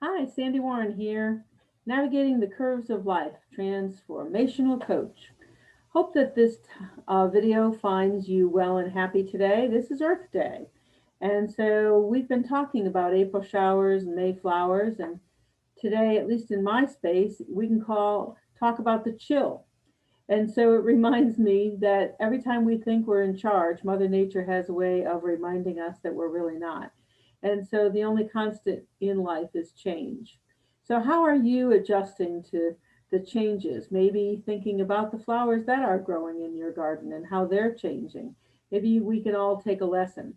Hi, Sandy Warren here, navigating the curves of life, transformational coach. Hope that this video finds you well and happy today. This is Earth Day, and so we've been talking about April showers and May flowers, and today, at least in my space, we can talk about the chill. And so it reminds me that every time we think we're in charge, Mother Nature has a way of reminding us that we're really not. And so the only constant in life is change. So, how are you adjusting to the changes? Maybe thinking about the flowers that are growing in your garden and how they're changing. Maybe we can all take a lesson.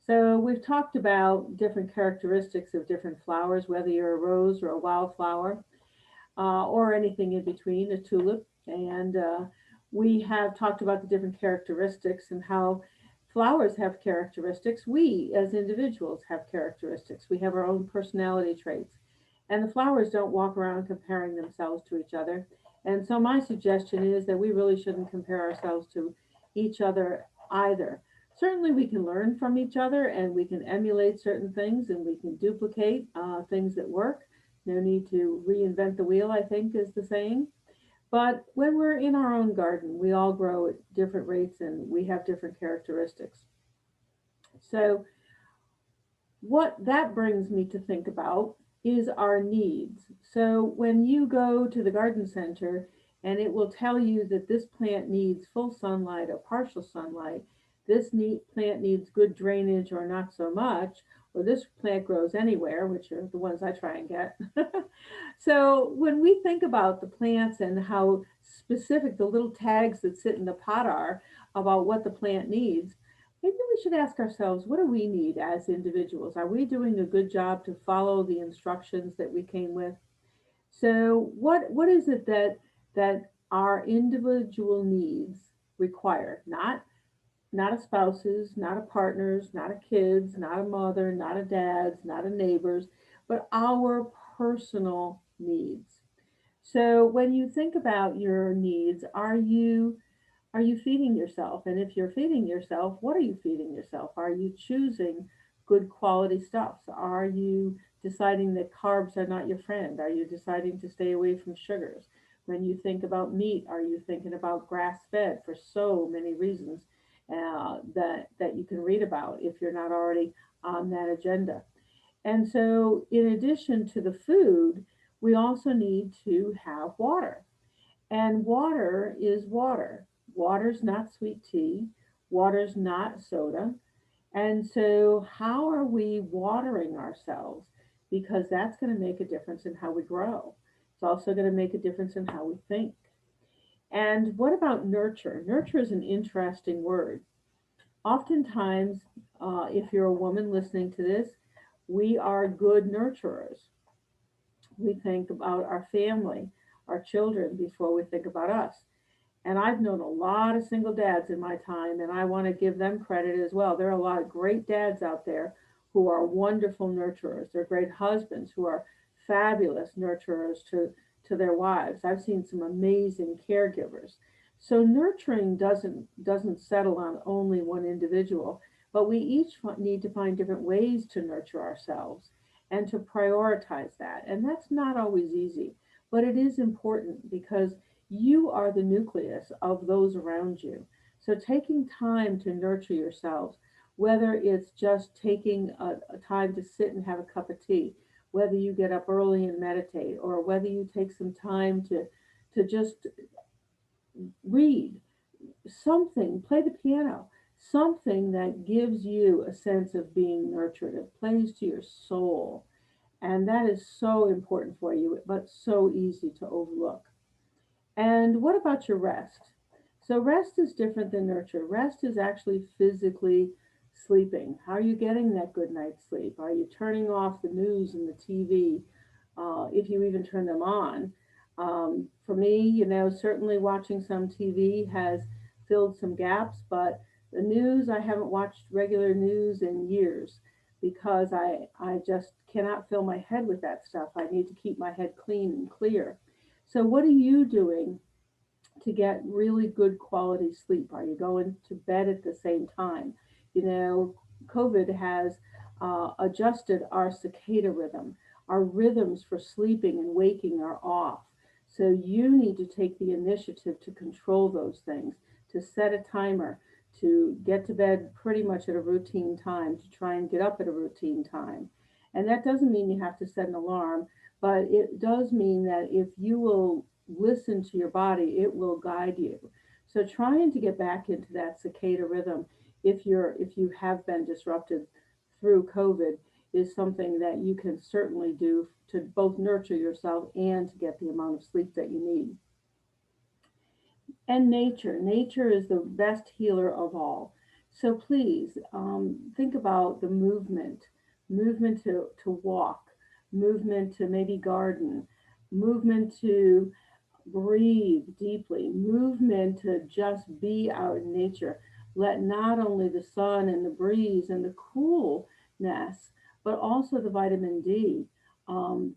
So, we've talked about different characteristics of different flowers, whether you're a rose or a wildflower or anything in between, a tulip. And we have talked about the different characteristics and how flowers have characteristics. We, as individuals, have characteristics. We have our own personality traits. And the flowers don't walk around comparing themselves to each other. And so, my suggestion is that we really shouldn't compare ourselves to each other either. Certainly, we can learn from each other and we can emulate certain things and we can duplicate things that work. No need to reinvent the wheel, I think is the saying. But when we're in our own garden, we all grow at different rates and we have different characteristics. So, what that brings me to think about is our needs. So, when you go to the garden center and it will tell you that this plant needs full sunlight or partial sunlight, plant needs good drainage or not so much, or this plant grows anywhere, which are the ones I try and get. So, when we think about the plants and how specific the little tags that sit in the pot are about what the plant needs, maybe we should ask ourselves, what do we need as individuals? Are we doing a good job to follow the instructions that we came with? So what is it that our individual needs require? Not a spouse's, not a partner's, not a kid's, not a mother, not a dad's, not a neighbor's, but our personal needs. So when you think about your needs, are you feeding yourself? And if you're feeding yourself, what are you feeding yourself? Are you choosing good quality stuff? Are you deciding that carbs are not your friend? Are you deciding to stay away from sugars? When you think about meat, are you thinking about grass fed for so many reasons that you can read about if you're not already on that agenda? And so, in addition to the food, we also need to have water. And water is water. Water's not sweet tea. Water's not soda. And so, how are we watering ourselves? Because that's going to make a difference in how we grow. It's also going to make a difference in how we think. And what about nurture? Nurture is an interesting word. Oftentimes, if you're a woman listening to this, we are good nurturers. We think about our family, our children, before we think about us. And I've known a lot of single dads in my time, and I want to give them credit as well. There are a lot of great dads out there who are wonderful nurturers. They're great husbands who are fabulous nurturers to their wives. I've seen some amazing caregivers. So nurturing doesn't settle on only one individual, but we each need to find different ways to nurture ourselves and to prioritize that. And that's not always easy, but it is important because you are the nucleus of those around you. So taking time to nurture yourselves, whether it's just taking a time to sit and have a cup of tea, whether you get up early and meditate, or whether you take some time to just read something, play the piano, something that gives you a sense of being nurtured. It plays to your soul. And that is so important for you, but so easy to overlook. And what about your rest? So, rest is different than nurture. Rest is actually physically sleeping. How are you getting that good night's sleep? Are you turning off the news and the TV, if you even turn them on? For me, certainly watching some TV has filled some gaps, but the news, I haven't watched regular news in years because I just cannot fill my head with that stuff. I need to keep my head clean and clear. So, what are you doing to get really good quality sleep? Are you going to bed at the same time? You know, COVID has adjusted our circadian rhythm. Our rhythms for sleeping and waking are off. So you need to take the initiative to control those things, to set a timer, to get to bed pretty much at a routine time, to try and get up at a routine time. And that doesn't mean you have to set an alarm, but it does mean that if you will listen to your body, it will guide you. So trying to get back into that cicada rhythm, if you have been disrupted through COVID, is something that you can certainly do to both nurture yourself and to get the amount of sleep that you need. And nature is the best healer of all. So please think about the movement to walk, movement to maybe garden, movement to breathe deeply, movement to just be out in nature. Let not only the sun and the breeze and the coolness, but also the vitamin D um,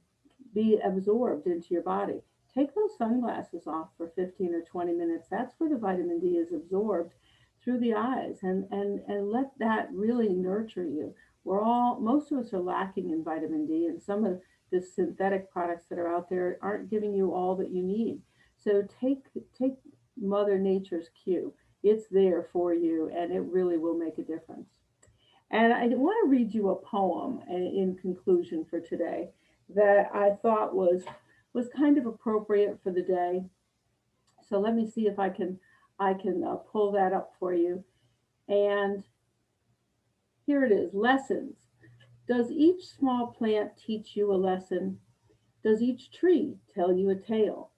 be absorbed into your body. Take those sunglasses off for 15 or 20 minutes. That's where the vitamin D is absorbed through the eyes, and let that really nurture you. Most of us are lacking in vitamin D, and some of the synthetic products that are out there aren't giving you all that you need. So take Mother Nature's cue. It's there for you, and it really will make a difference. And I want to read you a poem in conclusion for today that I thought was kind of appropriate for the day. So let me see if I can pull that up for you. And here it is: lessons. Does each small plant teach you a lesson? Does each tree tell you a tale?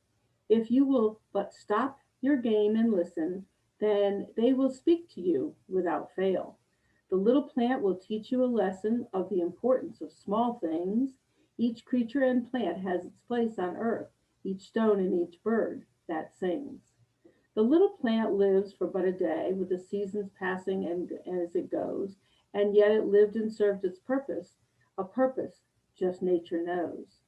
If you will but stop your game and listen, then they will speak to you without fail. The little plant will teach you a lesson of the importance of small things. Each creature and plant has its place on earth, each stone and each bird that sings. The little plant lives for but a day, with the seasons passing and as it goes, and yet it lived and served its purpose, a purpose just nature knows.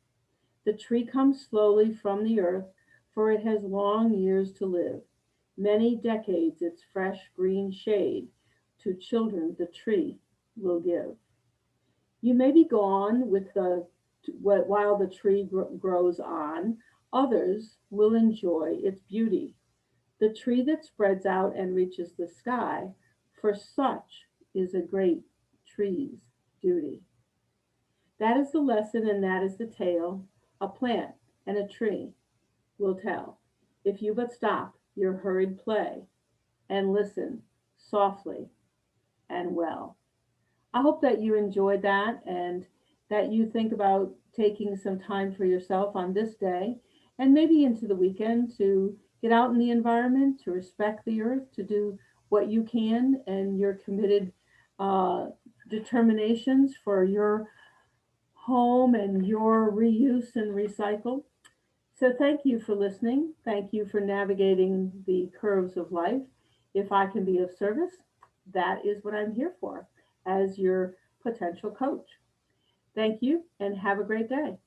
The tree comes slowly from the earth, for it has long years to live. Many decades its fresh green shade to children the tree will give. You may be gone with the while the tree grows on. Others will enjoy its beauty. The tree that spreads out and reaches the sky, for such is a great tree's duty. That is the lesson and that is the tale a plant and a tree will tell. If you but stop your hurried play and listen softly and well. I hope that you enjoyed that and that you think about taking some time for yourself on this day and maybe into the weekend to get out in the environment, to respect the earth, to do what you can and your committed uh, determinations for your home and your reuse and recycle. So thank you for listening. Thank you for navigating the curves of life. If I can be of service, that is what I'm here for as your potential coach. Thank you and have a great day.